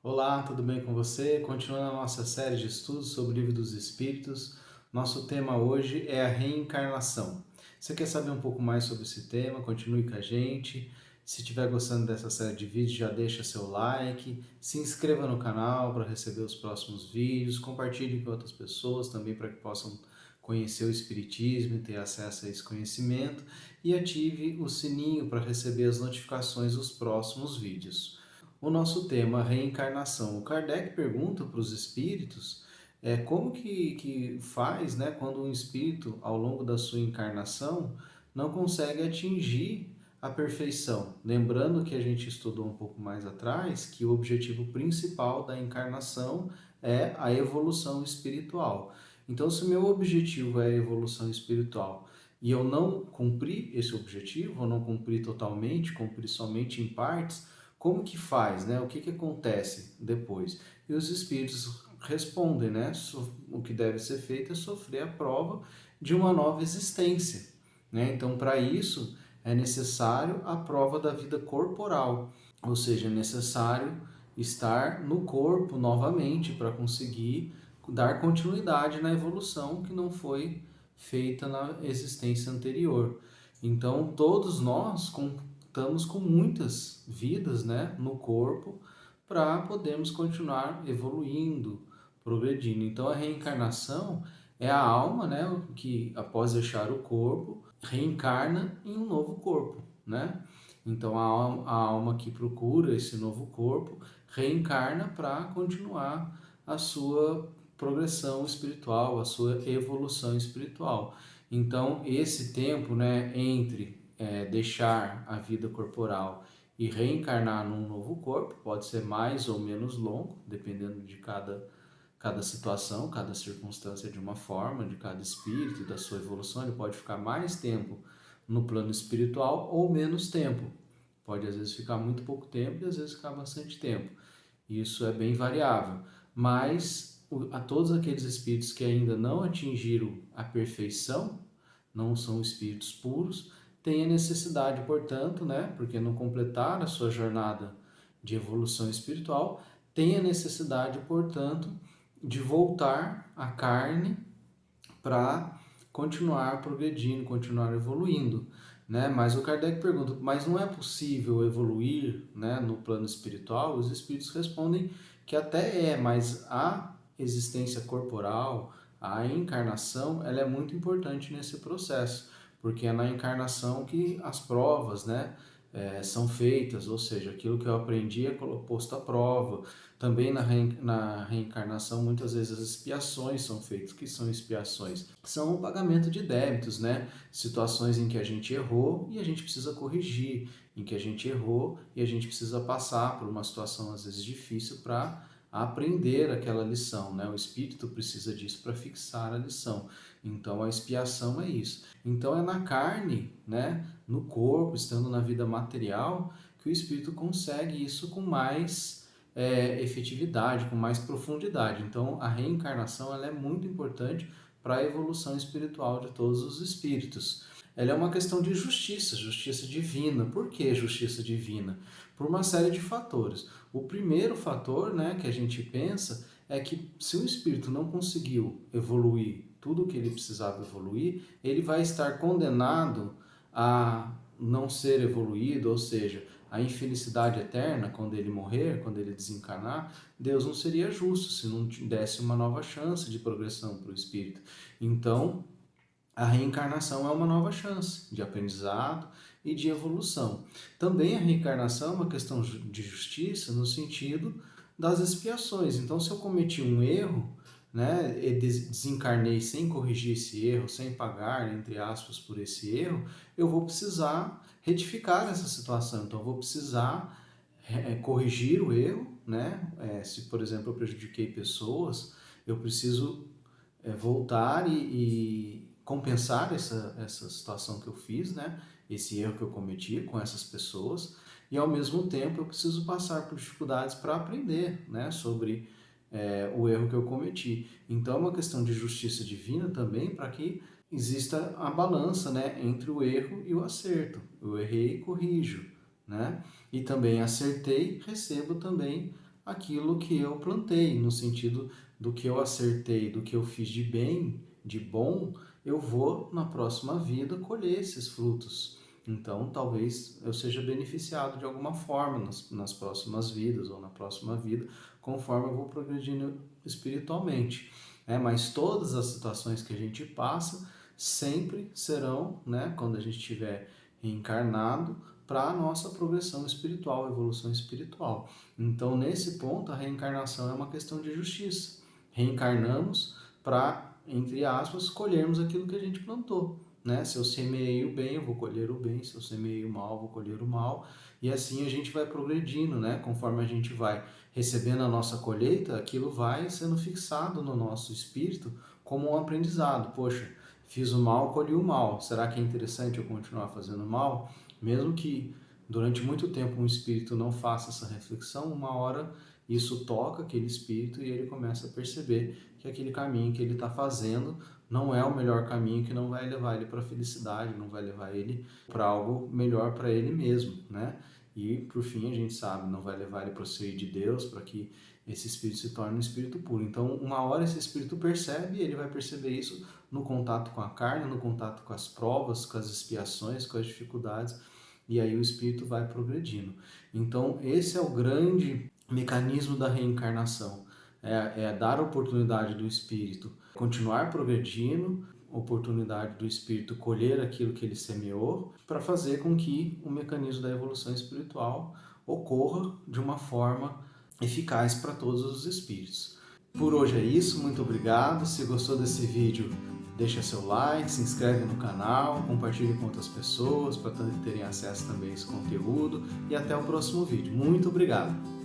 Olá, tudo bem com você? Continuando a nossa série de estudos sobre o Livro dos Espíritos, nosso tema hoje é a reencarnação. Você quer saber um pouco mais sobre esse tema? Continue com a gente. Se estiver gostando dessa série de vídeos, já deixa seu like, se inscreva no canal para receber os próximos vídeos, compartilhe com outras pessoas também para que possam conhecer o Espiritismo e ter acesso a esse conhecimento e ative o sininho para receber as notificações dos próximos vídeos. O nosso tema, reencarnação. O Kardec pergunta para os espíritos como que faz, né, quando um espírito, ao longo da sua encarnação, não consegue atingir a perfeição. Lembrando que a gente estudou um pouco mais atrás que o objetivo principal da encarnação é a evolução espiritual. Então, se o meu objetivo é a evolução espiritual e eu não cumprir esse objetivo, ou não cumprir totalmente, cumprir somente em partes, como que faz, né? O que que acontece depois? E os espíritos respondem, né? O que deve ser feito é sofrer a prova de uma nova existência, né? Então, para isso, é necessário a prova da vida corporal, ou seja, é necessário estar no corpo novamente para conseguir dar continuidade na evolução que não foi feita na existência anterior. Então, todos nós estamos com muitas vidas, né, no corpo para podermos continuar evoluindo, progredindo. Então a reencarnação é a alma, né, que após deixar o corpo reencarna em um novo corpo, né? Então a alma que procura esse novo corpo reencarna para continuar a sua progressão espiritual, a sua evolução espiritual. Então esse tempo, né, entre deixar a vida corporal e reencarnar num novo corpo pode ser mais ou menos longo, dependendo de cada situação, cada circunstância de uma forma, de cada espírito, da sua evolução. Ele pode ficar mais tempo no plano espiritual ou menos tempo. Pode às vezes ficar muito pouco tempo e às vezes ficar bastante tempo. Isso é bem variável. Mas a todos aqueles espíritos que ainda não atingiram a perfeição, não são espíritos puros, têm a necessidade, portanto, né, porque não completaram a sua jornada de evolução espiritual, têm a necessidade, portanto, de voltar à carne para continuar progredindo, continuar evoluindo, né? Mas o Kardec pergunta, mas não é possível evoluir, né, no plano espiritual? Os espíritos respondem que até é, mas a existência corporal, a encarnação, ela é muito importante nesse processo, porque é na encarnação que as provas, né, são feitas, ou seja, aquilo que eu aprendi é posto à prova. Também na reencarnação, muitas vezes as expiações são feitas. O que são expiações? São o pagamento de débitos, né? Situações em que a gente errou e a gente precisa corrigir, em que a gente errou e a gente precisa passar por uma situação às vezes difícil para aprender aquela lição, né? O espírito precisa disso para fixar a lição. Então a expiação é isso. Então é na carne, né? No corpo, estando na vida material, que o espírito consegue isso com mais efetividade, com mais profundidade. Então, a reencarnação ela é muito importante para a evolução espiritual de todos os espíritos. Ela é uma questão de justiça, justiça divina. Por que justiça divina? Por uma série de fatores. O primeiro fator, né, que a gente pensa é que se o espírito não conseguiu evoluir tudo o que ele precisava evoluir, ele vai estar condenado a não ser evoluído, ou seja, a infelicidade eterna, quando ele morrer, quando ele desencarnar. Deus não seria justo se não desse uma nova chance de progressão para o espírito. Então, a reencarnação é uma nova chance de aprendizado e de evolução. Também a reencarnação é uma questão de justiça no sentido das expiações. Então, se eu cometi um erro, né, e desencarnei sem corrigir esse erro, sem pagar, entre aspas, por esse erro, eu vou precisar retificar essa situação. Então, eu vou precisar corrigir o erro, né? Se, por exemplo, eu prejudiquei pessoas, eu preciso voltar e compensar essa situação que eu fiz, né? Esse erro que eu cometi com essas pessoas, e ao mesmo tempo eu preciso passar por dificuldades para aprender, né, sobre o erro que eu cometi. Então é uma questão de justiça divina também para que exista a balança, né, entre o erro e o acerto. Eu errei, corrijo, né? E também acertei, recebo também aquilo que eu plantei, no sentido do que eu acertei, do que eu fiz de bem, de bom, eu vou na próxima vida colher esses frutos. Então, talvez eu seja beneficiado de alguma forma nas próximas vidas ou na próxima vida, conforme eu vou progredindo espiritualmente. Mas todas as situações que a gente passa sempre serão, né, quando a gente estiver reencarnado, para a nossa progressão espiritual, evolução espiritual. Então, nesse ponto, a reencarnação é uma questão de justiça. Reencarnamos para, entre aspas, colhermos aquilo que a gente plantou. Né? Se eu semeei o bem, eu vou colher o bem. Se eu semeei o mal, eu vou colher o mal. E assim a gente vai progredindo, né? Conforme a gente vai recebendo a nossa colheita, aquilo vai sendo fixado no nosso espírito como um aprendizado. Poxa, fiz o mal, colhi o mal. Será que é interessante eu continuar fazendo mal? Mesmo que durante muito tempo um espírito não faça essa reflexão, uma hora isso toca aquele espírito e ele começa a perceber que aquele caminho que ele está fazendo não é o melhor caminho, que não vai levar ele para a felicidade, não vai levar ele para algo melhor para ele mesmo, né? E por fim a gente sabe, não vai levar ele para o seio de Deus, para que esse espírito se torne um espírito puro. Então, uma hora esse espírito percebe, e ele vai perceber isso no contato com a carne, no contato com as provas, com as expiações, com as dificuldades, e aí o espírito vai progredindo. Então, esse é o grande mecanismo da reencarnação. É dar a oportunidade do espírito continuar progredindo, oportunidade do espírito colher aquilo que ele semeou, para fazer com que o mecanismo da evolução espiritual ocorra de uma forma eficaz para todos os espíritos. Por hoje é isso, muito obrigado. Se gostou desse vídeo, deixa seu like, se inscreve no canal, compartilhe com outras pessoas para terem acesso também a esse conteúdo e até o próximo vídeo. Muito obrigado!